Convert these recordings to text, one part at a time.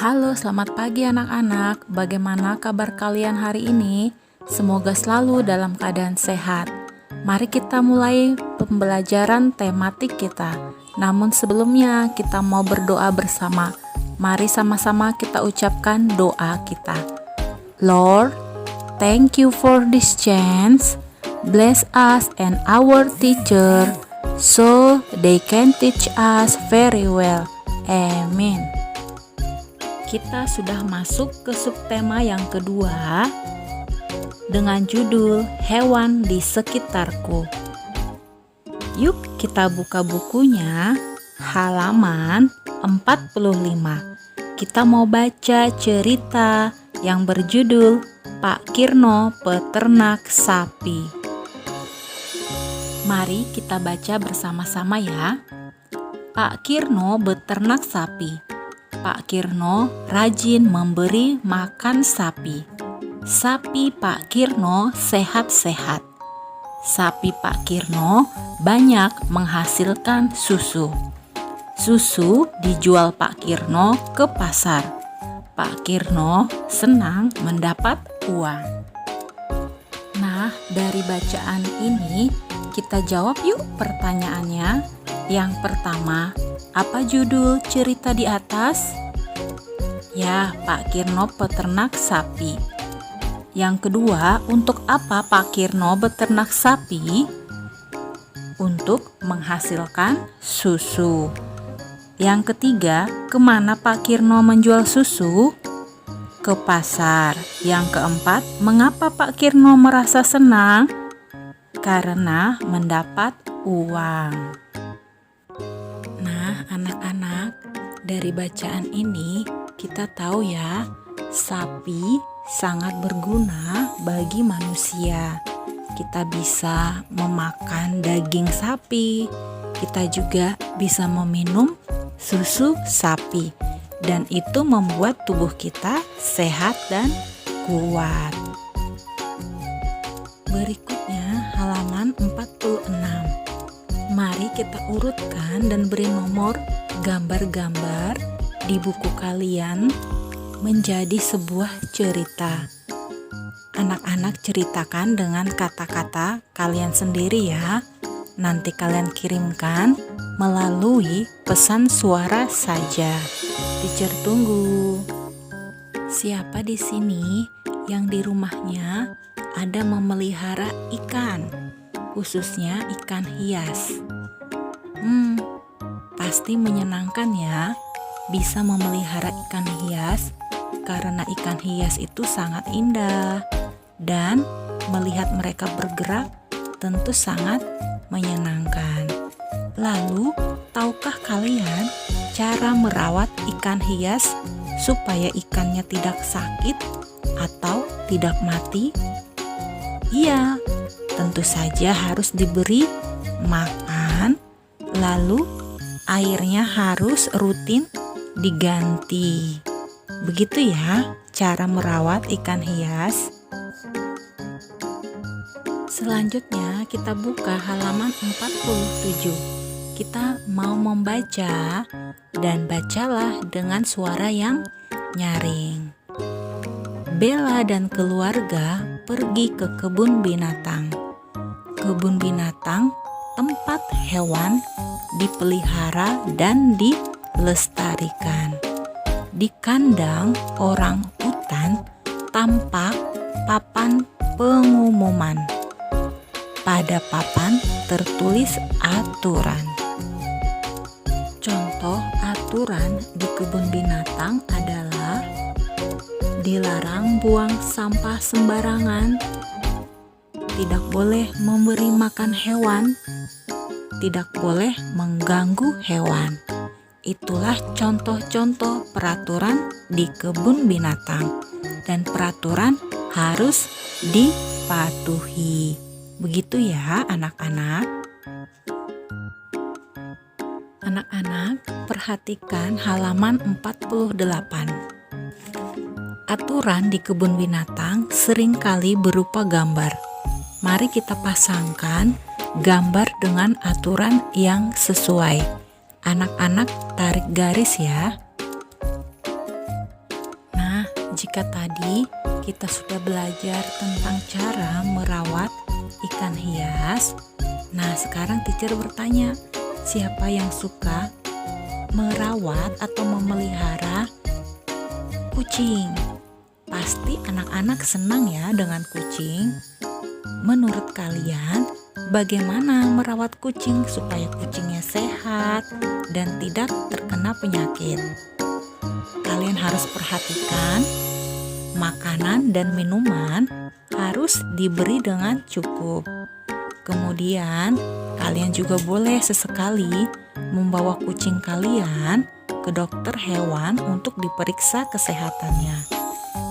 Halo, selamat pagi anak-anak. Bagaimana kabar kalian hari ini? Semoga selalu dalam keadaan sehat. Mari kita mulai pembelajaran tematik kita. Namun sebelumnya kita mau berdoa bersama. Mari sama-sama kita ucapkan doa kita. Lord, thank you for this chance. Bless us and our teacher so they can teach us very well. Amin. Kita sudah masuk ke subtema yang kedua dengan judul Hewan di Sekitarku. Yuk kita buka bukunya halaman 45. Kita mau baca cerita yang berjudul Pak Kirno Peternak Sapi. Mari kita baca bersama-sama ya. Pak Kirno beternak sapi. Pak Kirno rajin memberi makan sapi. Sapi Pak Kirno sehat-sehat. Sapi Pak Kirno banyak menghasilkan susu. Susu dijual Pak Kirno ke pasar. Pak Kirno senang mendapat uang. Nah, dari bacaan ini kita jawab yuk pertanyaannya. Yang pertama, apa judul cerita di atas? Ya, Pak Kirno peternak sapi. Yang kedua, untuk apa Pak Kirno beternak sapi? Untuk menghasilkan susu. Yang ketiga, kemana Pak Kirno menjual susu? Ke pasar. Yang keempat, mengapa Pak Kirno merasa senang? Karena mendapat uang. Nah, anak-anak, dari bacaan ini kita tahu ya, sapi sangat berguna bagi manusia. Kita bisa memakan daging sapi, kita juga bisa meminum susu sapi, dan itu membuat tubuh kita sehat dan kuat. Berikutnya halaman 46. Mari kita urutkan dan beri nomor gambar-gambar di buku kalian menjadi sebuah cerita. Anak-anak ceritakan dengan kata-kata kalian sendiri ya. Nanti kalian kirimkan melalui pesan suara saja. Teacher tunggu. Siapa di sini yang di rumahnya ada memelihara ikan, khususnya ikan hias? Pasti menyenangkan ya bisa memelihara ikan hias, karena ikan hias itu sangat indah dan melihat mereka bergerak tentu sangat menyenangkan. Lalu, tahukah kalian cara merawat ikan hias supaya ikannya tidak sakit atau tidak mati? Iya, tentu saja harus diberi makan, lalu airnya harus rutin diganti. Begitu ya cara merawat ikan hias. Selanjutnya kita buka halaman 47. Kita mau membaca dan bacalah dengan suara yang nyaring. Bella dan keluarga pergi ke kebun binatang. Kebun binatang tempat hewan dipelihara dan dilestarikan. Di kandang orang utan tampak papan pengumuman. Pada papan tertulis aturan. Contoh aturan di kebun binatang adalah dilarang buang sampah sembarangan, tidak boleh memberi makan hewan, tidak boleh mengganggu hewan. Itulah contoh-contoh peraturan di kebun binatang, dan peraturan harus dipatuhi. Begitu ya anak-anak. Anak-anak, perhatikan halaman 48. Aturan di kebun binatang seringkali berupa gambar. Mari kita pasangkan gambar dengan aturan yang sesuai. Anak-anak tarik garis ya. Jika tadi kita sudah belajar tentang cara merawat ikan hias, nah sekarang teacher bertanya, siapa yang suka merawat atau memelihara kucing? Pasti anak-anak senang ya dengan kucing. Menurut kalian, bagaimana merawat kucing supaya kucingnya sehat dan tidak terkena penyakit? Kalian harus perhatikan makanan dan minuman harus diberi dengan cukup. Kemudian, kalian juga boleh sesekali membawa kucing kalian ke dokter hewan untuk diperiksa kesehatannya.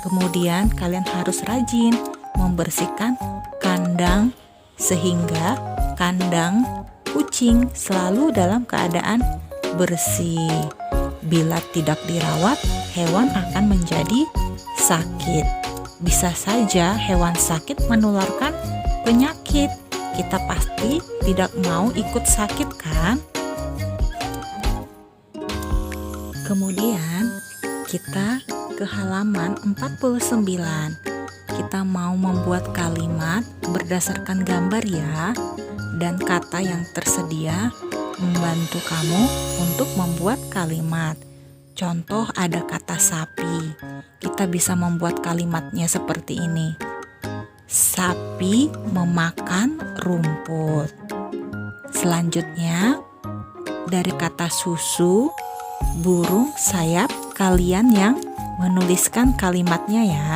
Kemudian, kalian harus rajin membersihkan kandang sehingga kandang kucing selalu dalam keadaan bersih. Bila tidak dirawat, hewan akan menjadi sakit. Bisa saja hewan sakit menularkan penyakit. Kita pasti tidak mau ikut sakit, kan? Kemudian kita ke halaman 49. Kita mau membuat kalimat berdasarkan gambar ya, dan kata yang tersedia membantu kamu untuk membuat kalimat. Contoh ada kata sapi. Kita bisa membuat kalimatnya seperti ini. Sapi memakan rumput. Selanjutnya dari kata susu, burung sayap, kalian yang menuliskan kalimatnya ya.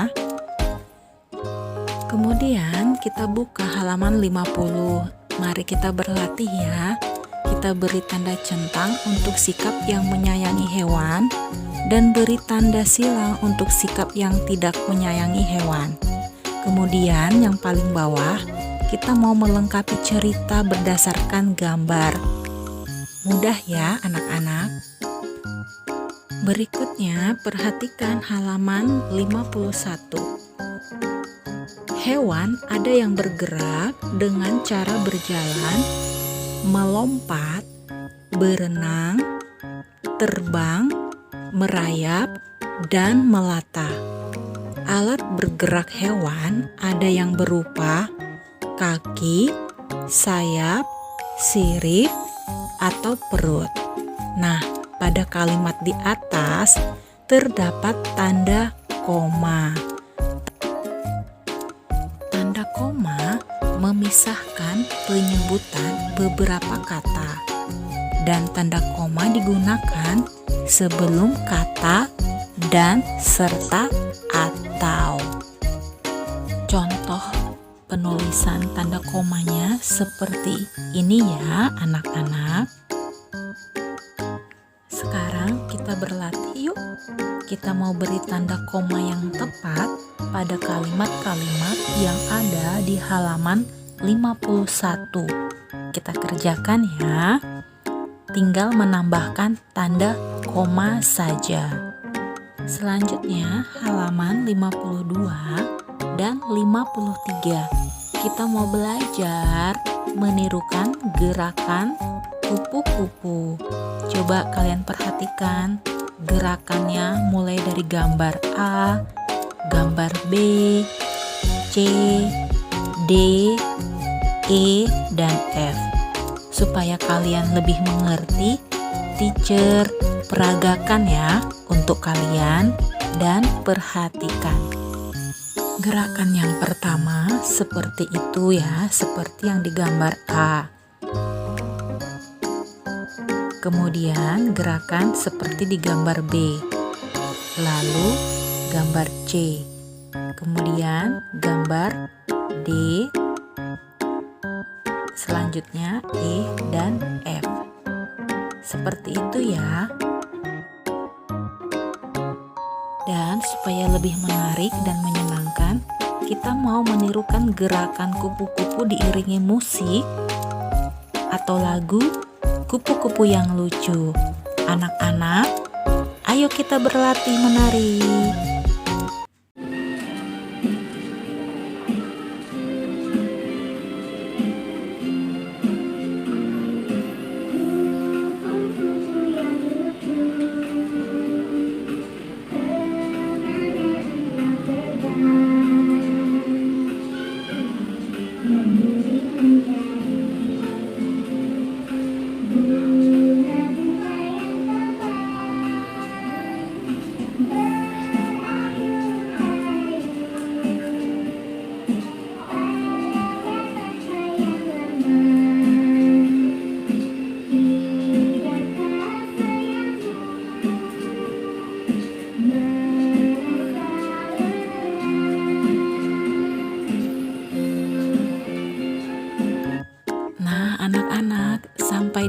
Kemudian kita buka halaman 50. Mari kita berlatih ya. Kita beri tanda centang untuk sikap yang menyayangi hewan dan beri tanda silang untuk sikap yang tidak menyayangi hewan. Kemudian yang paling bawah, kita mau melengkapi cerita berdasarkan gambar. Mudah ya anak-anak. Berikutnya perhatikan halaman 51. Hewan ada yang bergerak dengan cara berjalan, melompat, berenang, terbang, merayap, dan melata. Alat bergerak hewan ada yang berupa kaki, sayap, sirip, atau perut. Nah, pada kalimat di atas terdapat tanda koma. Tanda koma memisahkan penyebutan beberapa kata, dan tanda koma digunakan sebelum kata dan serta atau. Contoh penulisan tanda komanya seperti ini ya anak-anak. Sekarang kita berlatih yuk. Kita mau beri tanda koma yang tepat pada kalimat-kalimat yang ada di halaman 51. Kita kerjakan ya. Tinggal menambahkan tanda koma saja. Selanjutnya halaman 52 dan 53. Kita mau belajar menirukan gerakan kupu-kupu. Coba kalian perhatikan gerakannya mulai dari gambar A, gambar B, C, D, E, dan F. Supaya kalian lebih mengerti, teacher peragakan ya untuk kalian dan perhatikan. Gerakan yang pertama seperti itu ya, seperti yang digambar A. Kemudian gerakan seperti di gambar B. Lalu gambar C. Kemudian gambar D. Selanjutnya E dan F. Seperti itu ya. Dan supaya lebih menarik dan menyenangkan, kita mau menirukan gerakan kupu-kupu diiringi musik atau lagu kupu-kupu yang lucu. Anak-anak, ayo kita berlatih menari.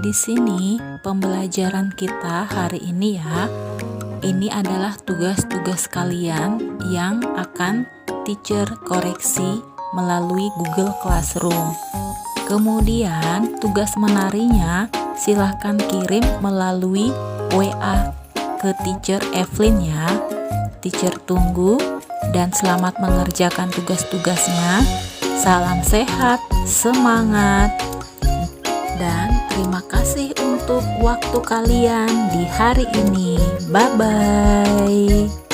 di sini pembelajaran kita hari ini ya. Ini adalah tugas-tugas kalian yang akan teacher koreksi melalui Google Classroom. Kemudian tugas menarinya silahkan kirim melalui WA ke teacher Evelyn ya. Teacher tunggu dan selamat mengerjakan tugas-tugasnya. Salam sehat, semangat, dan terima kasih untuk waktu kalian di hari ini. Bye-bye.